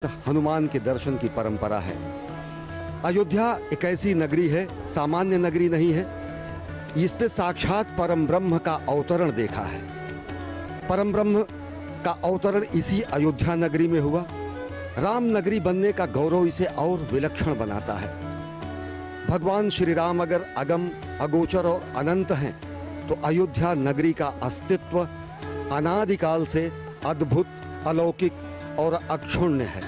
हनुमान के दर्शन की परंपरा है। अयोध्या एक ऐसी नगरी है, सामान्य नगरी नहीं है। इसने साक्षात परम ब्रह्म का अवतरण देखा है। परम ब्रह्म का अवतरण इसी अयोध्या नगरी में हुआ। राम नगरी बनने का गौरव इसे और विलक्षण बनाता है। भगवान श्री राम अगर अगम, अगोचर और अनंत हैं, तो अयोध्या नगरी का अस्तित्व अनादिकाल से अद्भुत, अलौकिक और अक्षुण्य है।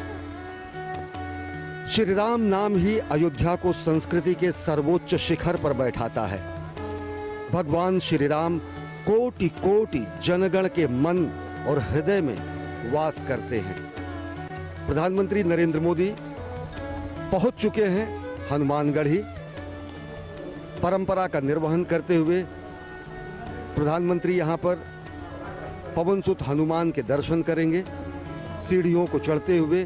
श्री राम नाम ही अयोध्या को संस्कृति के सर्वोच्च शिखर पर बैठाता है। भगवान श्री राम कोटि कोटि जनगण के मन और हृदय में वास करते हैं। प्रधानमंत्री नरेंद्र मोदी पहुंच चुके हैं हनुमानगढ़ी। परंपरा का निर्वहन करते हुए प्रधानमंत्री यहां पर पवन सुत हनुमान के दर्शन करेंगे। सीढ़ियों को चढ़ते हुए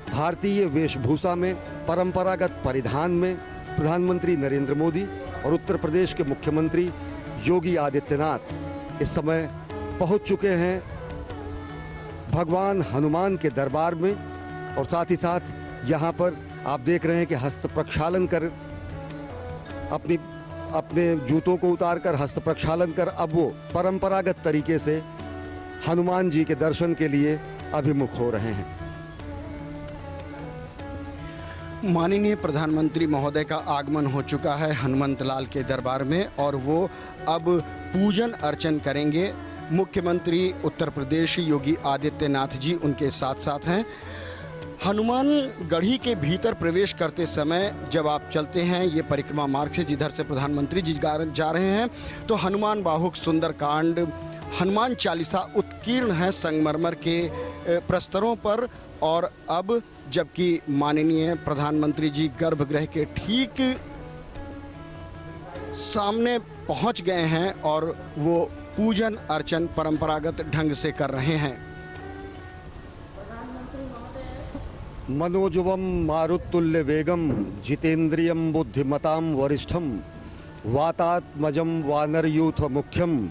भारतीय वेशभूषा में, परंपरागत परिधान में प्रधानमंत्री नरेंद्र मोदी और उत्तर प्रदेश के मुख्यमंत्री योगी आदित्यनाथ इस समय पहुंच चुके हैं भगवान हनुमान के दरबार में। और साथ ही साथ यहां पर आप देख रहे हैं कि हस्त प्रक्षालन कर अपने जूतों को उतारकर हस्त प्रक्षालन कर अब वो परंपरागत तरीके से हनुमान जी के दर्शन के लिए अभिमुख हो रहे हैं। माननीय प्रधानमंत्री महोदय का आगमन हो चुका है हनुमंत लाल के दरबार में और वो अब पूजन अर्चन करेंगे। मुख्यमंत्री उत्तर प्रदेश योगी आदित्यनाथ जी उनके साथ साथ हैं। हनुमान गढ़ी के भीतर प्रवेश करते समय जब आप चलते हैं ये परिक्रमा मार्ग से जिधर से प्रधानमंत्री जी जा रहे हैं, तो हनुमान बाहुक सुंदरकांड, हनुमान चालीसा उत्कीर्ण है संगमरमर के प्रस्तरों पर। और अब जबकि माननीय प्रधानमंत्री जी गर्भगृह के ठीक सामने पहुंच गए हैं और वो पूजन अर्चन परंपरागत ढंग से कर रहे हैं। मनोजवम मारुतुल्य वेगम जितेंद्रियम बुद्धिमताम वरिष्ठम वातात्मजम वानरयूथ मुख्यम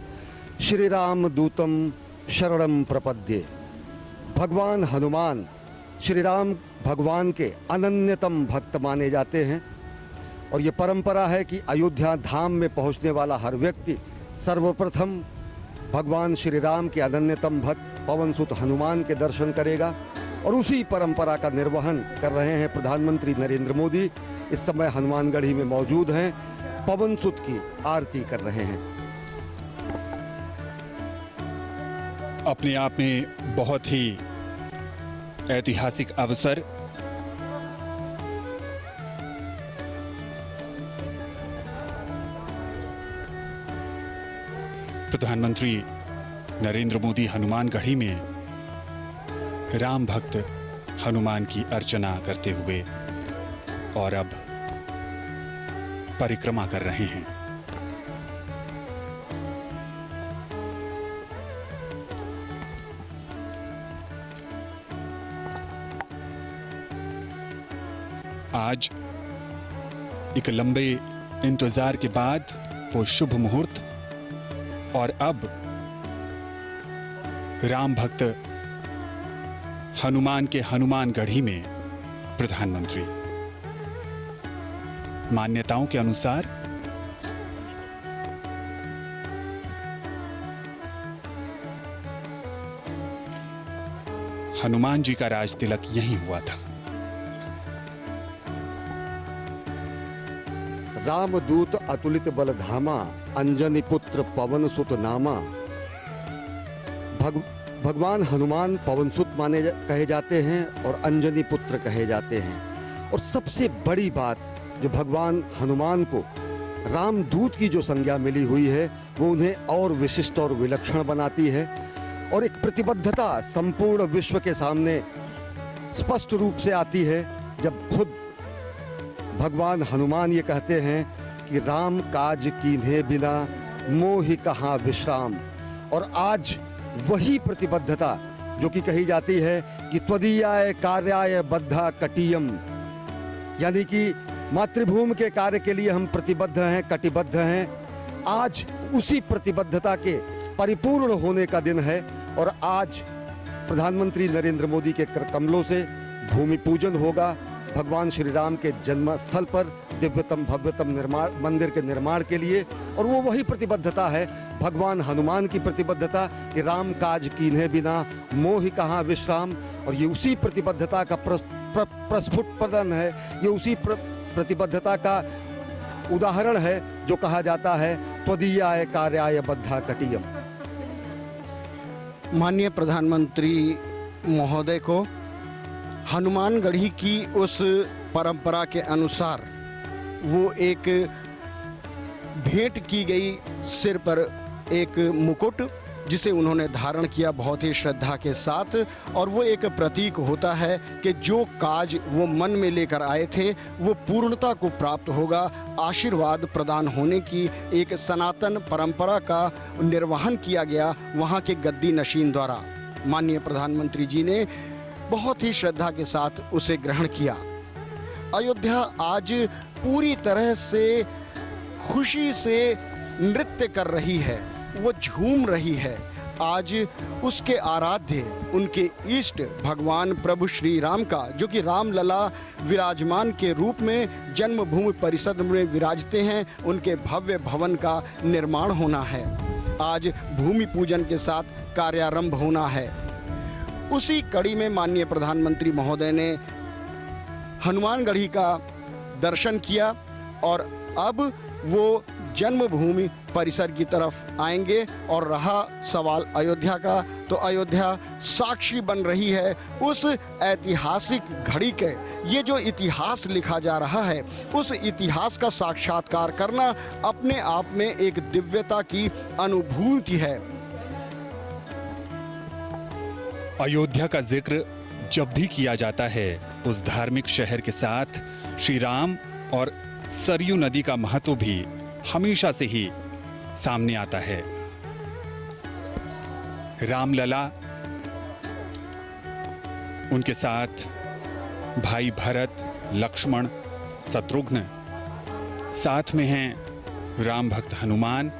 श्री राम दूतम शरणम प्रपद्ये। भगवान हनुमान श्री राम भगवान के अनन्यतम भक्त माने जाते हैं और ये परंपरा है कि अयोध्या धाम में पहुंचने वाला हर व्यक्ति सर्वप्रथम भगवान श्री राम के अनन्यतम भक्त पवन सुत हनुमान के दर्शन करेगा। और उसी परंपरा का निर्वहन कर रहे हैं प्रधानमंत्री नरेंद्र मोदी। इस समय हनुमानगढ़ी में मौजूद हैं, पवन सुत की आरती कर रहे हैं। अपने आप में बहुत ही ऐतिहासिक अवसर। प्रधानमंत्री नरेंद्र मोदी हनुमानगढ़ी में राम भक्त हनुमान की अर्चना करते हुए और अब परिक्रमा कर रहे हैं। आज एक लंबे इंतजार के बाद वो शुभ मुहूर्त और अब राम भक्त हनुमान के हनुमानगढ़ी में प्रधानमंत्री। मान्यताओं के अनुसार हनुमान जी का राज तिलक यहीं हुआ था। रामदूत अतुलित बलधामा अंजनी पुत्र पवन सुत नामा। भगवान हनुमान पवन सुत कहे जाते हैं और अंजनी पुत्र कहे जाते हैं। और सबसे बड़ी बात जो भगवान हनुमान को रामदूत की जो संज्ञा मिली हुई है वो उन्हें और विशिष्ट और विलक्षण बनाती है। और एक प्रतिबद्धता संपूर्ण विश्व के सामने स्पष्ट रूप से आती है जब खुद भगवान हनुमान ये कहते हैं कि राम काज कीन्हे बिना मोहि कहाँ विश्राम। और आज वही प्रतिबद्धता जो कि कही जाती है कि त्वदीयाय कार्याय बद्धा कटियम, यानी कि मातृभूमि के कार्य के लिए हम प्रतिबद्ध हैं, कटिबद्ध हैं। आज उसी प्रतिबद्धता के परिपूर्ण होने का दिन है और आज प्रधानमंत्री नरेंद्र मोदी के कर कमलों से भूमि पूजन होगा भगवान श्री राम के जन्म स्थल पर दिव्यतम भव्यतम निर्माण मंदिर के निर्माण के लिए। और वो वही प्रतिबद्धता है भगवान हनुमान की प्रतिबद्धता कि राम काज कीन्हे बिना मोहि कहाँ विश्राम। और ये उसी प्रतिबद्धता का प्रस्फुटन है, ये उसी प्रतिबद्धता का उदाहरण है जो कहा जाता है त्वदीयाय कार्याय बद्धा कटियम। माननीय प्रधानमंत्री महोदय को हनुमानगढ़ी की उस परंपरा के अनुसार वो एक भेंट की गई सिर पर एक मुकुट जिसे उन्होंने धारण किया बहुत ही श्रद्धा के साथ। और वो एक प्रतीक होता है कि जो काज वो मन में लेकर आए थे वो पूर्णता को प्राप्त होगा। आशीर्वाद प्रदान होने की एक सनातन परंपरा का निर्वहन किया गया वहाँ के गद्दी नशीन द्वारा। माननीय प्रधानमंत्री जी ने बहुत ही श्रद्धा के साथ उसे ग्रहण किया। अयोध्या आज पूरी तरह से खुशी से नृत्य कर रही है, वो झूम रही है। आज उसके आराध्य उनके इष्ट भगवान प्रभु श्री राम का, जो कि रामलला विराजमान के रूप में जन्मभूमि परिषद में विराजते हैं, उनके भव्य भवन का निर्माण होना है। आज भूमि पूजन के साथ कार्यारंभ होना है। उसी कड़ी में माननीय प्रधानमंत्री महोदय ने हनुमानगढ़ी का दर्शन किया और अब वो जन्मभूमि परिसर की तरफ आएंगे। और रहा सवाल अयोध्या का, तो अयोध्या साक्षी बन रही है उस ऐतिहासिक घड़ी के। ये जो इतिहास लिखा जा रहा है उस इतिहास का साक्षात्कार करना अपने आप में एक दिव्यता की अनुभूति है। अयोध्या का जिक्र जब भी किया जाता है उस धार्मिक शहर के साथ श्री राम और सरयू नदी का महत्व भी हमेशा से ही सामने आता है। रामलला, उनके साथ भाई भरत, लक्ष्मण, शत्रुघ्न, साथ में हैं राम भक्त हनुमान,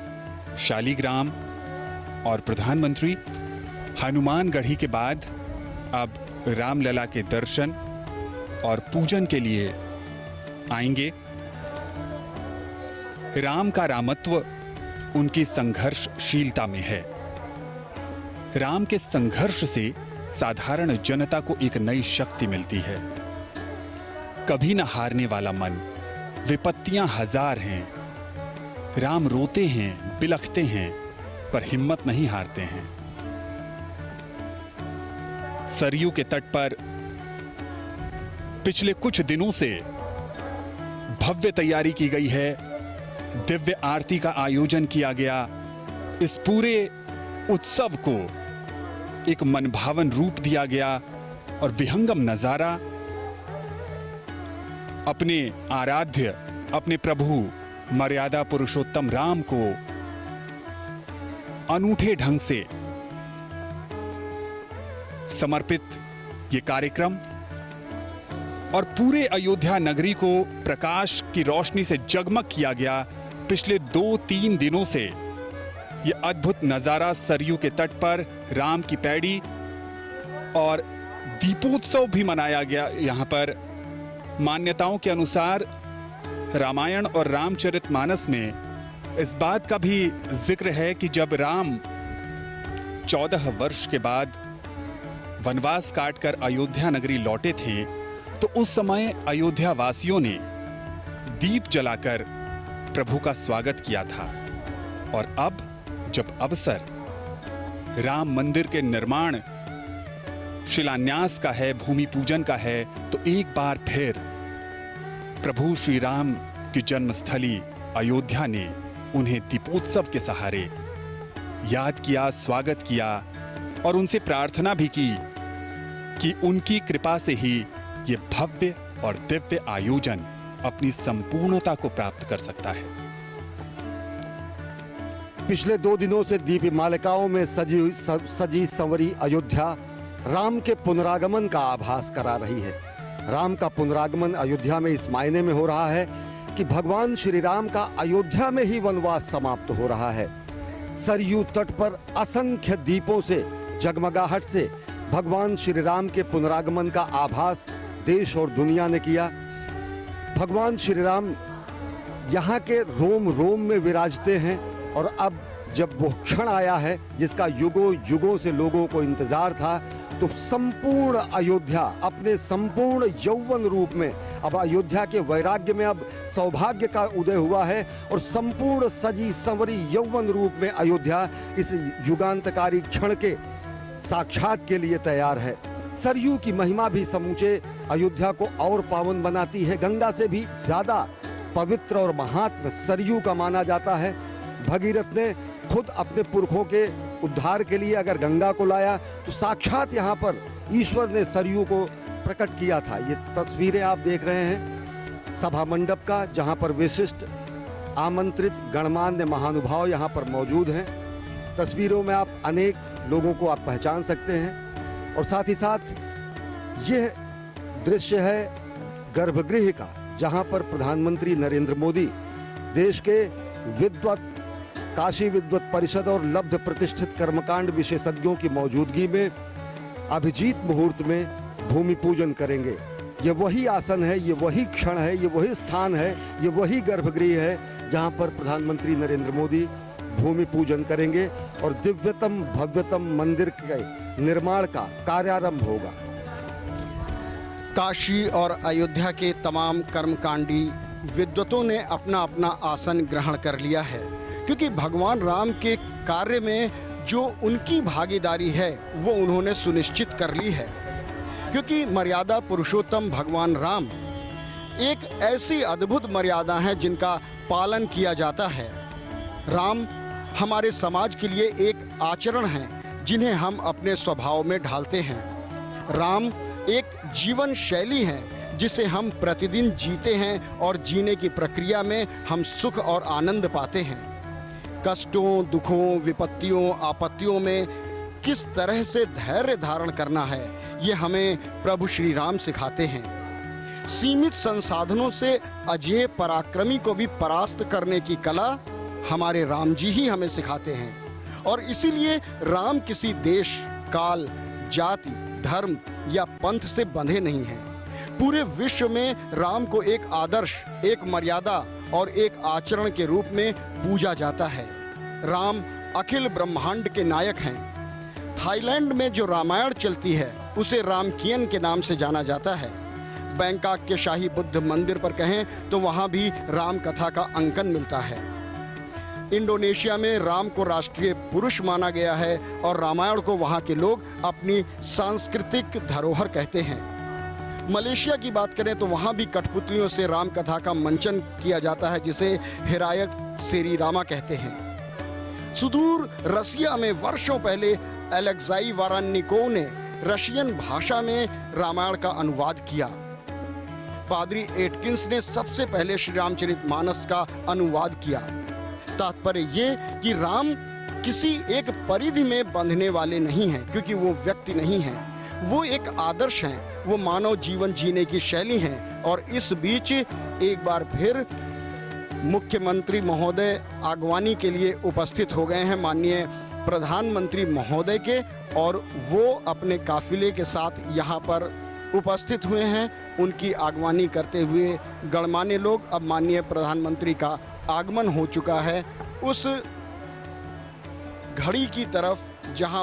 शालिग्राम और प्रधानमंत्री। हनुमानगढ़ी के बाद अब रामलला के दर्शन और पूजन के लिए आएंगे। राम का रामत्व उनकी संघर्षशीलता में है। राम के संघर्ष से साधारण जनता को एक नई शक्ति मिलती है। कभी न हारने वाला मन, विपत्तियां हजार हैं। राम रोते हैं, बिलखते हैं, पर हिम्मत नहीं हारते हैं। सरयू के तट पर पिछले कुछ दिनों से भव्य तैयारी की गई है। दिव्य आरती का आयोजन किया गया। इस पूरे उत्सव को एक मनभावन रूप दिया गया और विहंगम नजारा अपने आराध्य, अपने प्रभु मर्यादा पुरुषोत्तम राम को अनूठे ढंग से समर्पित ये कार्यक्रम और पूरे अयोध्या नगरी को प्रकाश की रोशनी से जगमग किया गया। पिछले 2-3 दिनों से ये अद्भुत नजारा सरयू के तट पर राम की पैड़ी और दीपोत्सव भी मनाया गया। यहाँ पर मान्यताओं के अनुसार रामायण और रामचरितमानस में इस बात का भी जिक्र है कि जब राम 14 वर्ष के बाद वनवास काटकर अयोध्या नगरी लौटे थे तो उस समय अयोध्या वासियों ने दीप जलाकर प्रभु का स्वागत किया था। और अब जब अवसर राम मंदिर के निर्माण शिलान्यास का है, भूमि पूजन का है, तो एक बार फिर प्रभु श्री राम की जन्मस्थली अयोध्या ने उन्हें दीपोत्सव के सहारे याद किया, स्वागत किया और उनसे प्रार्थना भी की कि उनकी कृपा से ही ये भव्य और दिव्य आयोजन अपनी संपूर्णता को प्राप्त कर सकता है। पिछले 2 दिनों से दीप मालिकाओं में सजी संवरी अयोध्या राम के पुनरागमन का आभास करा रही है। राम का पुनरागमन अयोध्या में इस मायने में हो रहा है कि भगवान श्री राम का अयोध्या में ही वनवास समाप्त हो रहा है। सरयू तट पर असंख्य दीपों से, जगमगाहट से भगवान श्री राम के पुनरागमन का आभास देश और दुनिया ने किया। भगवान श्री राम यहाँ के रोम रोम में विराजते हैं और अब जब वो क्षण आया है जिसका युगों युगों से लोगों को इंतजार था, तो संपूर्ण अयोध्या अपने संपूर्ण यौवन रूप में, अब अयोध्या के वैराग्य में अब सौभाग्य का उदय हुआ है और संपूर्ण सजी संवरी यौवन रूप में अयोध्या इस युगांतकारी क्षण के साक्षात के लिए तैयार है। सरयू की महिमा भी समूचे अयोध्या को और पावन बनाती है। गंगा से भी ज्यादा पवित्र और महात्म सरयू का माना जाता है। भगीरथ ने खुद अपने पुरखों के उद्धार के लिए अगर गंगा को लाया, तो साक्षात यहाँ पर ईश्वर ने सरयू को प्रकट किया था। ये तस्वीरें आप देख रहे हैं सभा मंडप का, जहाँ पर विशिष्ट आमंत्रित गणमान्य महानुभाव यहाँ पर मौजूद हैं। तस्वीरों में आप अनेक लोगों को आप पहचान सकते हैं और साथ ही साथ यह दृश्य है गर्भगृह का, जहाँ पर प्रधानमंत्री नरेंद्र मोदी देश के विद्वत काशी विद्वत परिषद और लब्ध प्रतिष्ठित कर्मकांड विशेषज्ञों की मौजूदगी में अभिजीत मुहूर्त में भूमि पूजन करेंगे। ये वही आसन है, ये वही क्षण है, ये वही स्थान है, ये वही गर्भगृह है जहां पर प्रधानमंत्री नरेंद्र मोदी भूमि पूजन करेंगे और दिव्यतम भव्यतम मंदिर के निर्माण का कार्यारंभ होगा। काशी और अयोध्या के तमाम कर्मकांडी विद्वतों ने अपना अपना आसन ग्रहण कर लिया है, क्योंकि भगवान राम के कार्य में जो उनकी भागीदारी है वो उन्होंने सुनिश्चित कर ली है। क्योंकि मर्यादा पुरुषोत्तम भगवान राम एक ऐसी अद्भुत मर्यादा है जिनका पालन किया जाता है। राम हमारे समाज के लिए एक आचरण है जिन्हें हम अपने स्वभाव में ढालते हैं। राम एक जीवन शैली है जिसे हम प्रतिदिन जीते हैं और जीने की प्रक्रिया में हम सुख और आनंद पाते हैं। कष्टों, दुखों, विपत्तियों, आपत्तियों में किस तरह से धैर्य धारण करना है, ये हमें प्रभु श्री राम सिखाते हैं। सीमित संसाधनों से अजेय पराक्रमी को भी परास्त करने की कला हमारे राम जी ही हमें सिखाते हैं। और इसीलिए राम किसी देश, काल, जाति, धर्म या पंथ से बंधे नहीं हैं। पूरे विश्व में राम को एक आदर्श, एक मर्यादा और एक आचरण के रूप में पूजा जाता है। राम अखिल ब्रह्मांड के नायक हैं। थाईलैंड में जो रामायण चलती है उसे रामकियन के नाम से जाना जाता है। बैंकॉक के शाही बुद्ध मंदिर पर कहें तो वहाँ भी राम कथा का अंकन मिलता है। इंडोनेशिया में राम को राष्ट्रीय पुरुष माना गया है और रामायण को वहाँ के लोग अपनी सांस्कृतिक धरोहर कहते हैं। मलेशिया की बात करें तो वहाँ भी कठपुतलियों से राम कथा का मंचन किया जाता है, जिसे हिरायत सेरी रामा कहते हैं। सुदूर रसिया में वर्षों पहले अलेक्साई वारानिकोव ने रशियन भाषा में रामायण का अनुवाद किया। पादरी एटकिंस ने सबसे पहले श्री रामचरितमानस का अनुवाद किया। तात्पर्य ये कि राम किसी एक परिधि में बंधने वाले नहीं हैं, क्योंकि वो व्यक्ति नहीं हैं, वो एक आदर्श हैं, वो मानव जीवन जीने की शैली हैं। और इस बीच एक बार फिर मुख्यमंत्री महोदय आगवानी के लिए उपस्थित हो गए हैं माननीय प्रधानमंत्री महोदय के, और वो अपने काफिले के साथ यहाँ पर उपस्थित हुए हैं। उनकी आगवानी करते हुए गणमान्य लोग, अब माननीय प्रधानमंत्री का आगमन हो चुका है उस घड़ी की तरफ जहाँ